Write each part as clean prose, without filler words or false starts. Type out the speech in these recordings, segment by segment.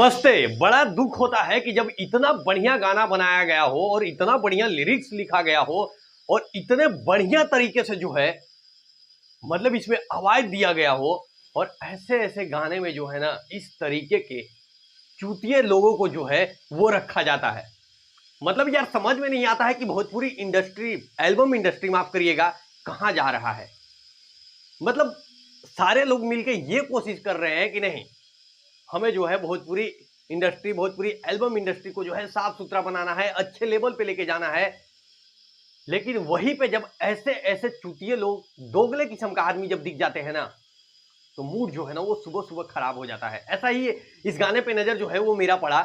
नमस्ते। बड़ा दुख होता है कि जब इतना बढ़िया गाना बनाया गया हो और इतना बढ़िया लिरिक्स लिखा गया हो और इतने बढ़िया तरीके से जो है मतलब इसमें आवाज दिया गया हो और ऐसे ऐसे गाने में जो है ना इस तरीके के चूतिए लोगों को जो है वो रखा जाता है। मतलब यार समझ में नहीं आता है कि भोजपुरी इंडस्ट्री, एल्बम इंडस्ट्री माफ करिएगा, कहां जा रहा है। मतलब सारे लोग मिलके ये कोशिश कर रहे हैं कि नहीं, हमें जो है Bhojpuri industry, Bhojpuri album industry को जो है साफ सुथरा बनाना है, अच्छे लेवल पे लेके जाना है। लेकिन वहीं पे जब ऐसे ऐसे चूतिए लोग, दोगले किस्म का आदमी जब दिख जाते हैं ना, तो मूड जो है ना वो सुबह सुबह खराब हो जाता है। ऐसा ही इस गाने पे नजर जो है वो मेरा पड़ा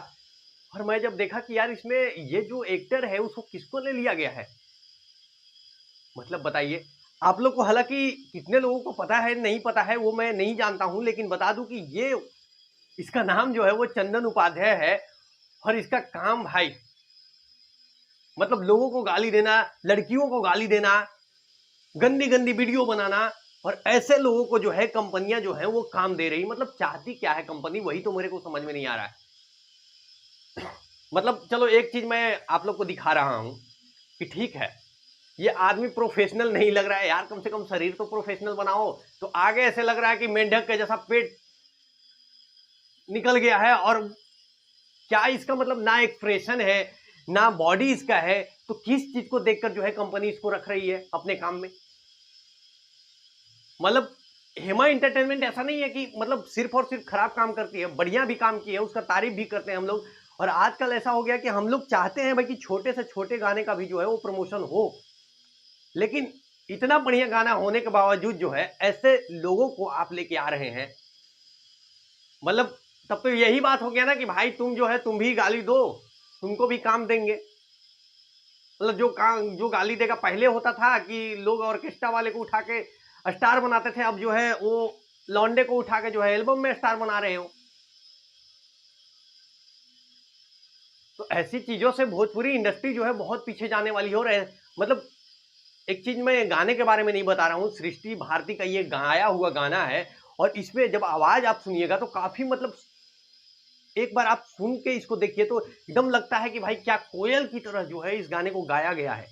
और मैं जब देखा कि यार इसमें ये जो एक्टर है उसको किसको ले लिया गया है। मतलब बताइए आप लोग को, हालांकि कितने लोगों को पता है नहीं पता है वो मैं नहीं जानता हूं, लेकिन बता दूं कि ये इसका नाम जो है वो चंदन उपाध्याय है और इसका काम भाई मतलब लोगों को गाली देना, लड़कियों को गाली देना, गंदी गंदी वीडियो बनाना। और ऐसे लोगों को जो है कंपनियां जो है वो काम दे रही, मतलब चाहती क्या है कंपनी, वही तो मेरे को समझ में नहीं आ रहा है। मतलब चलो एक चीज मैं आप लोग को दिखा रहा हूं कि ठीक है ये आदमी प्रोफेशनल नहीं लग रहा है यार, कम से कम शरीर तो प्रोफेशनल बनाओ। तो आगे ऐसे लग रहा है कि मेंढक के जैसा पेट निकल गया है और क्या इसका मतलब ना एक्सप्रेशन है ना बॉडी इसका है, तो किस चीज को देखकर जो है कंपनी इसको रख रही है अपने काम में। मतलब हेमा एंटरटेनमेंट ऐसा नहीं है कि मतलब सिर्फ और सिर्फ खराब काम करती है, बढ़िया भी काम की है, उसका तारीफ भी करते हैं हम लोग। और आजकल ऐसा हो गया कि हम लोग चाहते हैं भाई कि छोटे से छोटे गाने का भी जो है वो प्रमोशन हो, लेकिन इतना बढ़िया गाना होने के बावजूद जो है ऐसे लोगों को आप लेके आ रहे हैं। मतलब तब तो यही बात हो गया ना कि भाई तुम जो है तुम भी गाली दो, तुमको भी काम देंगे। मतलब जो गाली देगा, पहले होता था कि लोग ऑर्केस्ट्रा वाले को उठा के स्टार बनाते थे, अब जो है वो लौंडे को उठा के जो है एल्बम में स्टार बना रहे हो। तो ऐसी चीजों से भोजपुरी इंडस्ट्री जो है बहुत पीछे जाने वाली हो रहे हैं। मतलब एक चीज मैं गाने के बारे में नहीं बता रहा हूँ, सृष्टि भारती का ये गाया हुआ गाना है और इसमें जब आवाज आप सुनिएगा तो काफी मतलब एक बार आप सुन के इसको देखिए तो एकदम लगता है कि भाई क्या कोयल की तरह जो है इस गाने को गाया गया है।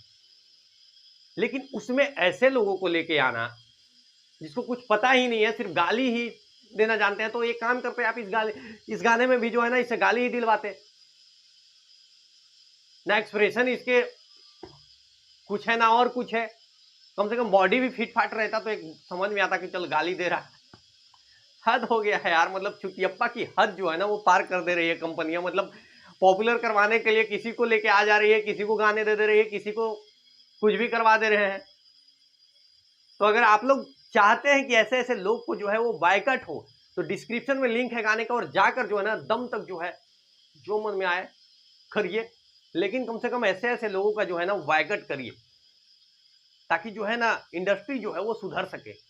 लेकिन उसमें ऐसे लोगों को लेके आना जिसको कुछ पता ही नहीं है, सिर्फ गाली ही देना जानते हैं, तो एक काम करते हैं आप इस गाने में भी जो है ना इससे गाली ही दिलवाते ना, एक्सप्रेशन इसके कुछ है ना और कुछ है। कम से कम बॉडी भी फिट फाट रहता तो एक समझ में आता कि चल गाली दे रहा है। हद हो गया है यार, मतलब चुतियप्पा की हद जो है ना वो पार कर दे रही है कंपनियां। मतलब पॉपुलर करवाने के लिए किसी को लेके आ जा रही है, किसी को गाने दे रही है, किसी को कुछ भी करवा दे रहे हैं। तो अगर आप लोग चाहते हैं कि ऐसे ऐसे लोग को जो है वो बायकट हो, तो डिस्क्रिप्शन में लिंक है गाने का और जाकर जो है ना दम तक जो है जो मन में आए करिए, लेकिन कम से कम ऐसे ऐसे लोगों का जो है ना बायकट करिए ताकि जो है ना इंडस्ट्री जो है वो सुधर सके।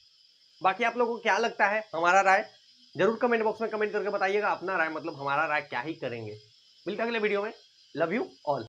बाकी आप लोगों को क्या लगता है, हमारा राय जरूर कमेंट बॉक्स में कमेंट करके बताइएगा अपना राय, मतलब हमारा राय क्या ही करेंगे। मिलते हैं अगले वीडियो में। Love you all.